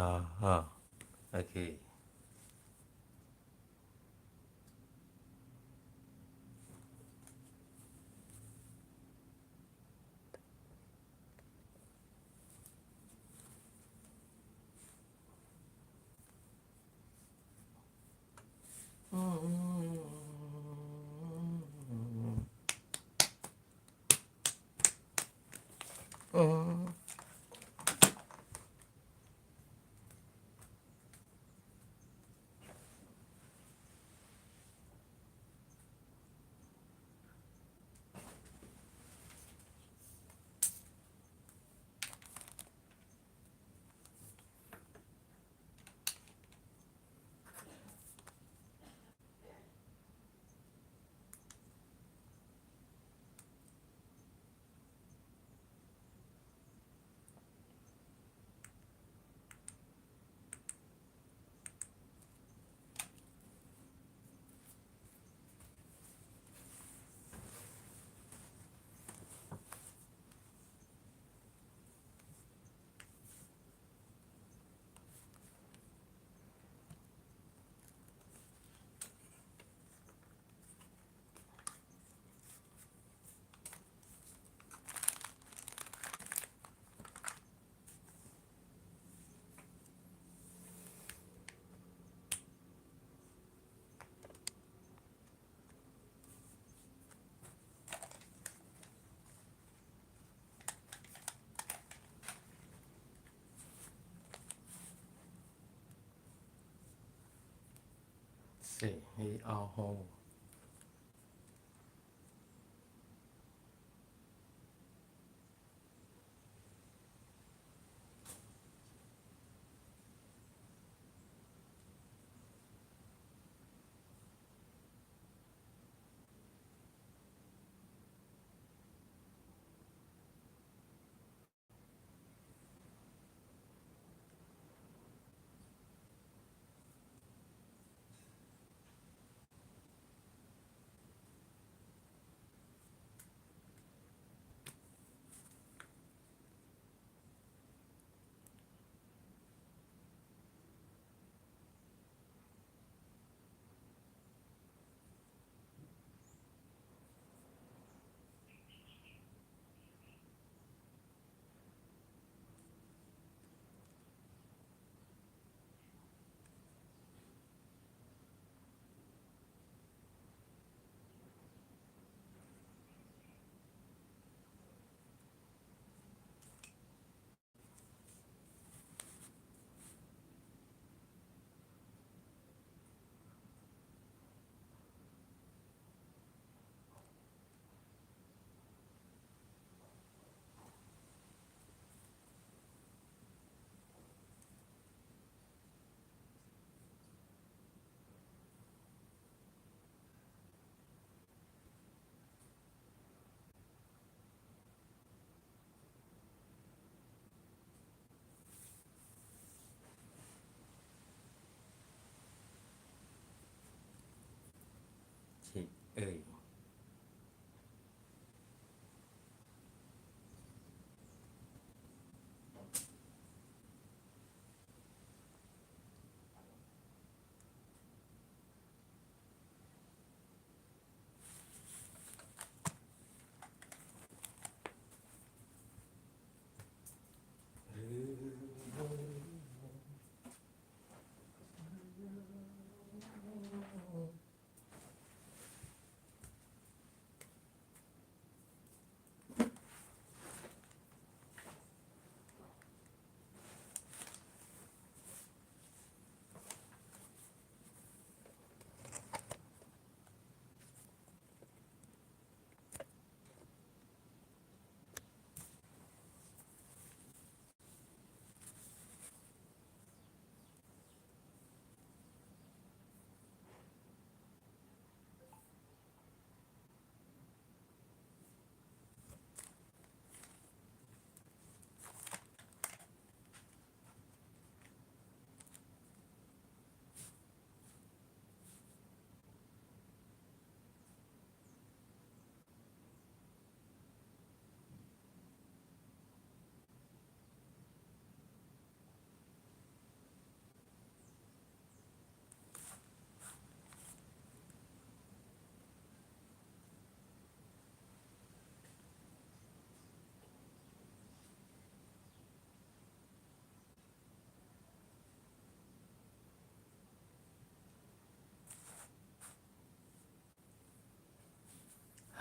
Aha. Oke. Say hey aho. Chị ơi.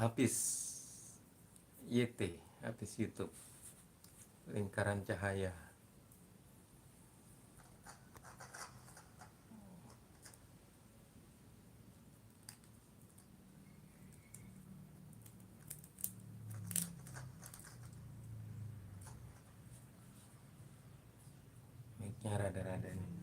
Habis YT, habis YouTube, lingkaran cahaya. Mic-nya rada-rada nih.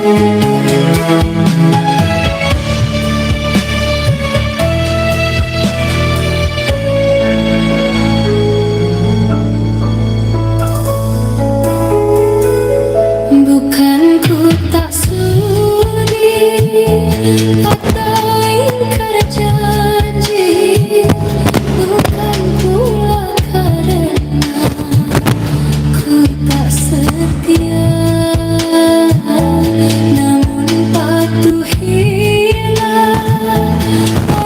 Bukan ku tak sudi atau ingkar janji, bukan pula karena ku tak setia, namun patuhilah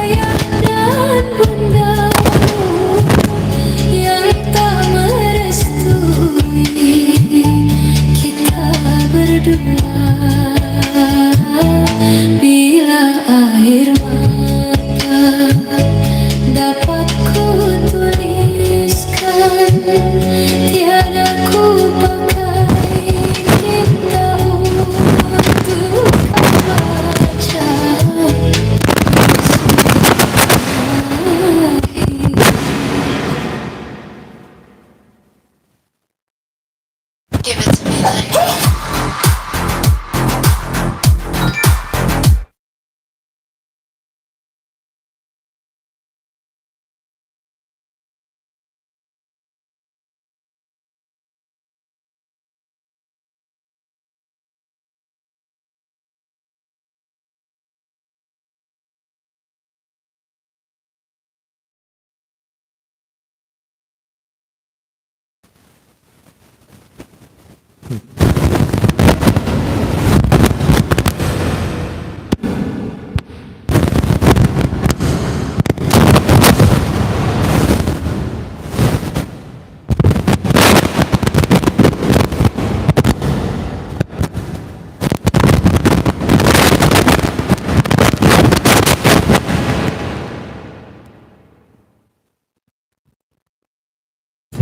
ayah dan bundamu yang tak merestui kita berdua. Bila air mata dapat ku tuliskan, tiada ku pakai tinta untuk kau baca. Give it to me like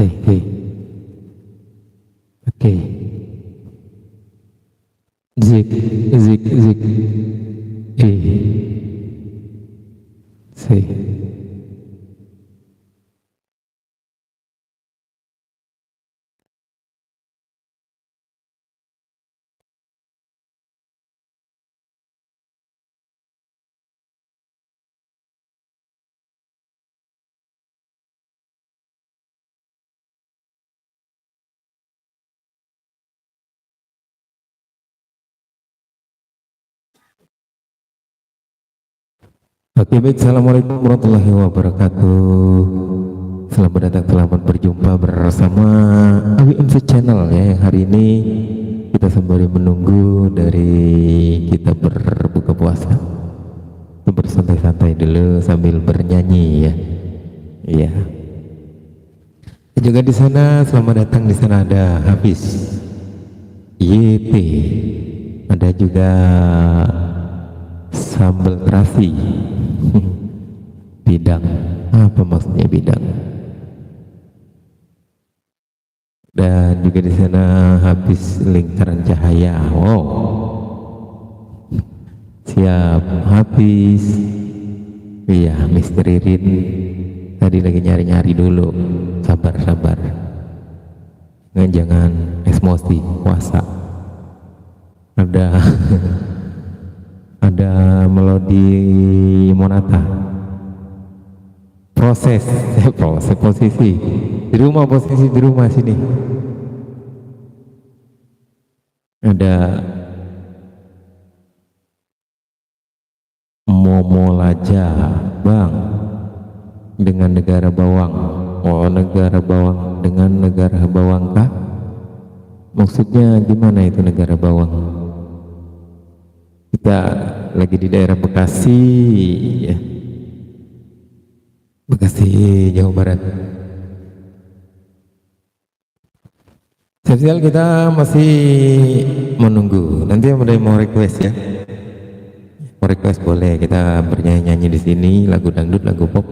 Hey. Oke. Zik. Say. Oke, baik. Assalamualaikum warahmatullahi wabarakatuh. Selamat datang, selamat berjumpa bersama AWMC Channel ya. Yang hari ini kita sembari menunggu dari kita berbuka puasa, bersantai-santai dulu sambil bernyanyi ya. Iya. Juga di sana selamat datang, di sana ada Hafiz YT, ada juga sambal terasi. Bidang apa maksudnya bidang? Dan juga di sana habis lingkaran cahaya. Wow, siap habis. Iya, Mister Ririn tadi lagi nyari-nyari dulu. Sabar. Jangan emosi puasa. Ada melodi Monata. Proses posisi di rumah sini. Ada Momo Laja Bang dengan negara bawang. Oh, negara bawang dengan negara bawang kah? Maksudnya gimana itu negara bawang? Kita lagi di daerah Bekasi ya. Bekasi, Jawa Barat. Siap-siap, kita masih menunggu. Nanti ada yang mau request ya. Mau request boleh, kita bernyanyi-nyanyi di sini, lagu dangdut, lagu pop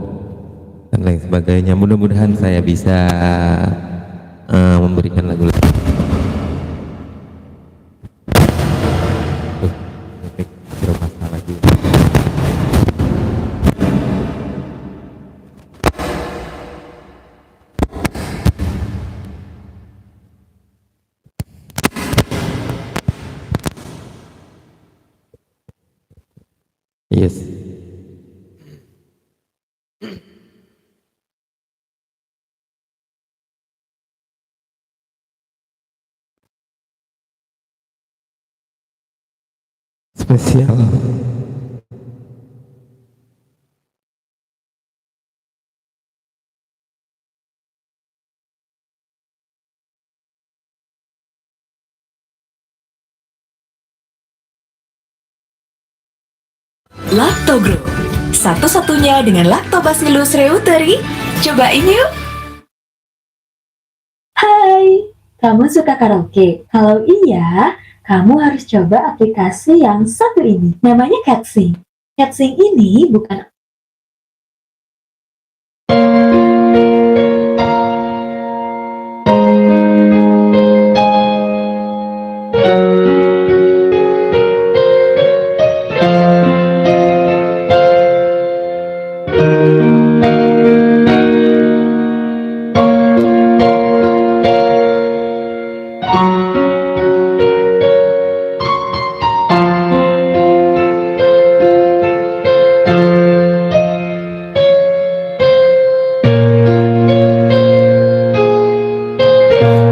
dan lain sebagainya. Mudah-mudahan saya bisa memberikan lagu-lagu. Bermasalah juga. Yes. Spesial. Lactogro, satu-satunya dengan Lactobacillus reuteri. Cobain yuk! Hai, kamu suka karaoke? Kalau iya, kamu harus coba aplikasi yang satu ini. Namanya CatSing. CatSing ini bukan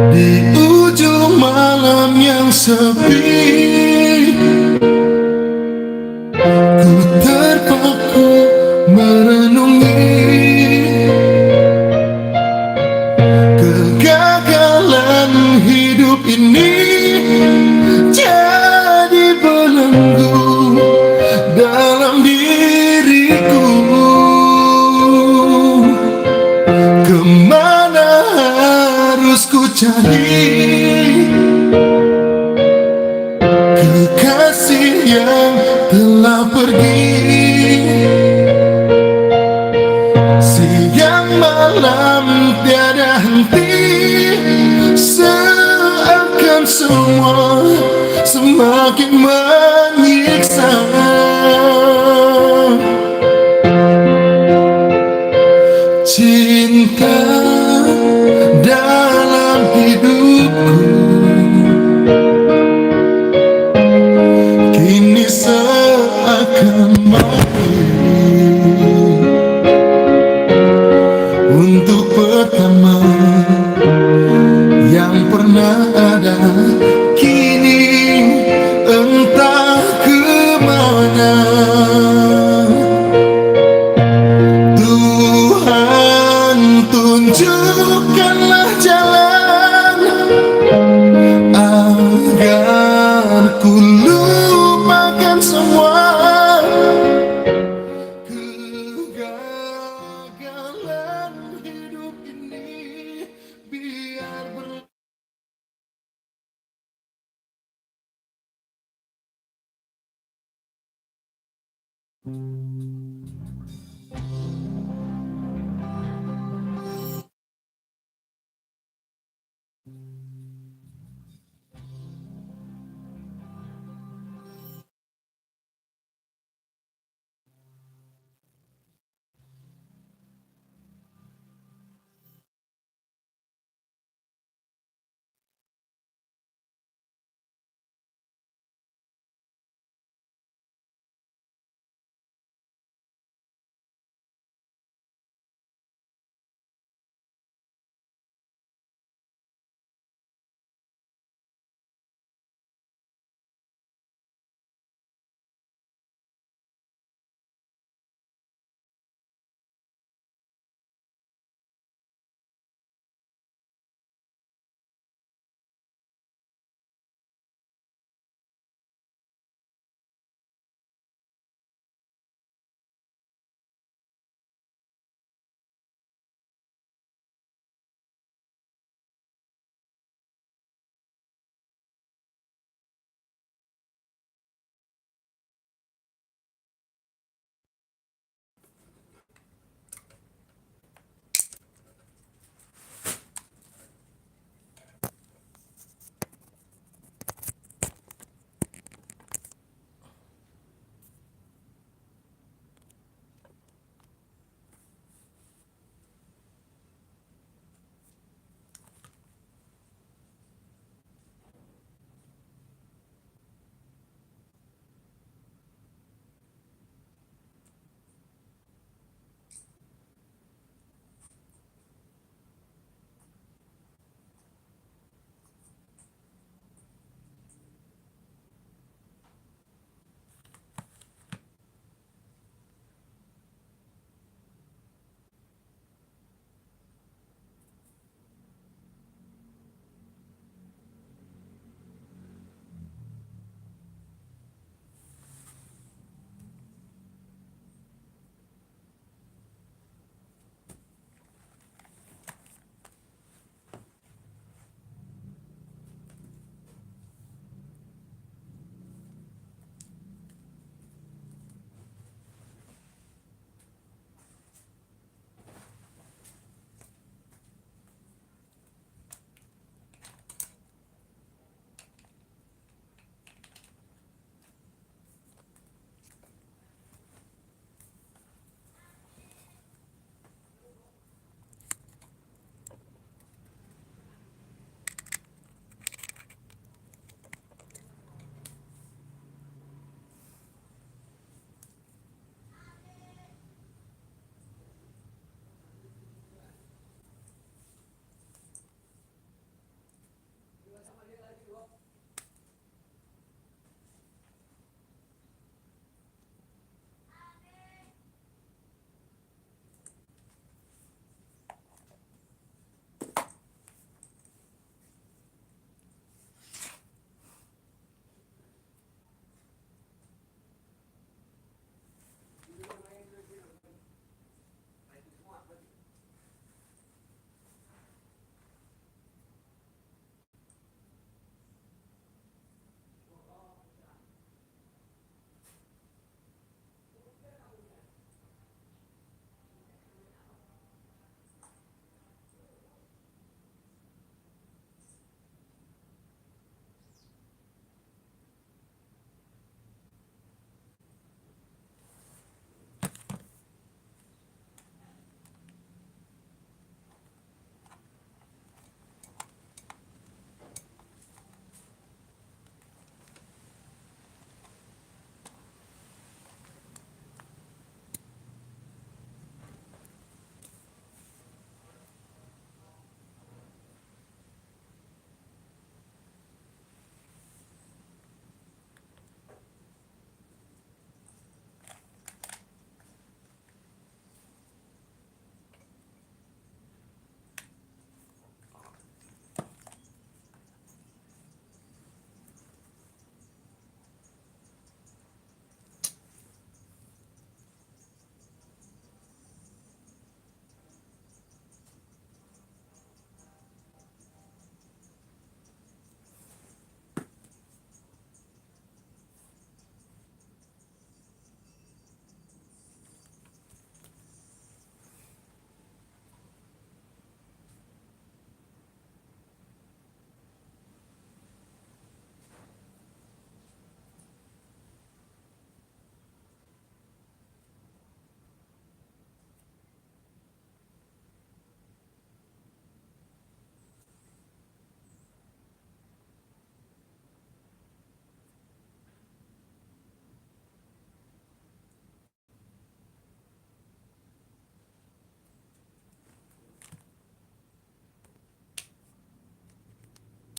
di ujung malam yang sepi, ku terpaku merenungi kegagalan hidup ini jadi belenggu dalam diriku. Kemana harus ku cari kekasih yang telah pergi? Siang malam tiada henti, seakan semua semakin menyiksa. Cinta dalam hidupku kini seakan mati. Untuk pertama yang pernah ada, kini entah kemana. Tuhan, tunjukkanlah jalan agar ku lupakan semua kegagalan hidup ini, biar ber